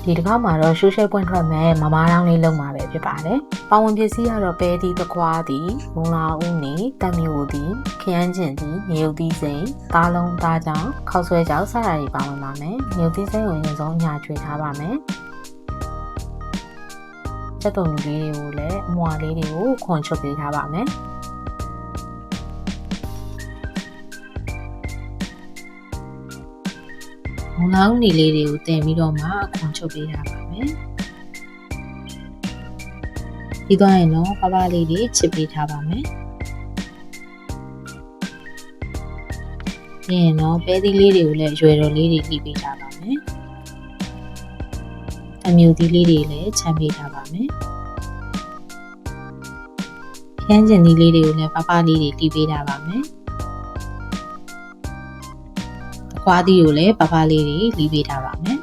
ဒီတစ်ခါမှာတော့ရှူးရှဲပွင့်ထွက်မဲ့မမားတောင်းလေးလုံးမှာပဲဖြစ်ပါတယ်။ပါဝင်ပစ္စည်းကတော့ပဲသီးတခွားသည်မုံလာဦးနီတက်မျိုးသည်ခရမ်းကျင်သည်ငရုတ်သီးစိမ်းသားလုံးသားကြောင်ခောက်ဆွဲကြောင်စတာတွေပါဝင်ပါမယ်။ငရုတ်သီးစိမ်းကိုအရင်ဆုံးညာချွေထားပါမယ်။ချက်တုံလေးတွေကိုလည်းအမွှာလေးတွေကိုခွန်ချုပ်ပေးထားပါမယ်။မုံလာဦးနီလေးတွေကိုတင်ပြီးတော့မှခွန်ချုပ်ပေးထားပါမယ်။ပြီးသွားရင်တော့ပပလေးတွေချစ်ပေးထားပါမယ်။ပြီးရင်တော့ပဲသီးလေးတွေကိုလည်းရွယ်တော်လေးတွေလှီးပေးထားပါမယ်။အမျိုးသီးလေးတွေလည်းချမ်းပေးထားပါမယ်။ခရမ်းကျင်သီးလေးတွေကိုလည်းပပလေးတွေလှီးပေးထားပါမယ်။အခွားသီးကိုလည်းပပလေးတွေလှီးပေးထားပါမယ်။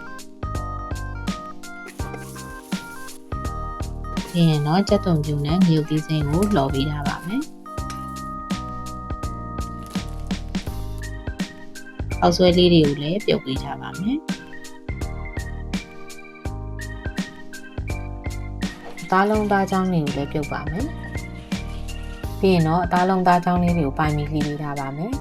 ပြီးရင်တော့ကြက်သွန်ပြူနဲ့ငရုတ်သီးစိမ်းကိုလှော်ပေးထားပါမယ်။အောက်ဆွဲလေးတွေကိုလည်းပြုတ်ပေးထားပါမယ်။အသားလုံးသားချောင်းလေးကိုလည်းပြုတ်ပါမယ်။ပြီးရင်တော့အသားလုံးသားချောင်းလေးတွေကိုပိုင်းပြီးလှီးပေးထားပါမယ်။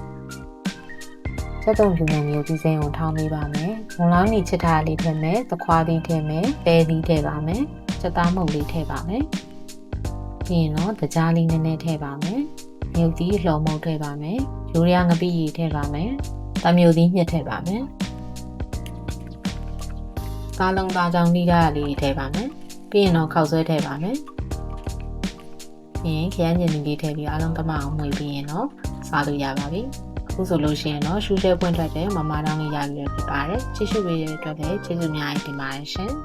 ချက်တုံပြူနဲ့ငရုတ်သီးစိမ်းကိုထောင်းပေးပါမယ်။မုံလောင်းနီချစ်ထားလေးထည့်မယ်။သခွားသီးထည့်မယ်။ပဲသီးထည့်ပါမယ်။ချက်သားမုတ်လေးထည့်ပါမယ်။ပြီးရင်တော့တကြားလေးနည်းနည်းထည့်ပါမယ်။ငရုတ်သီးလှော်မုတ်ထည့်ပါမယ်။ရိုးရငပိရီထည့်ပါမယ်။တမျိုးသီးညှစ်ထည့်ပါမယ်။သားလုံးသားချောင်းလေးကလေးထည့်ပါမယ်။ပြီးရင်တော့ခောက်ဆွဲထည့်ပါမယ်။ပြီးရင်ခရမ်းကျင်လေးထည့်ပြီးအားလုံးတမအောင်မှွေပြီးရင်တော့စားလို့ရပါပြီ။အခုဆိုလို့ရှိရင်တော့ရှူးရှဲပွင့်ထွက်တဲ့မမားတောင်းလေးရပြီဖြစ်ပါတယ်။ချစ်ရှုပေးတဲ့အတွက်လည်းကျေးဇူးများတင်ပါတယ်ရှင်။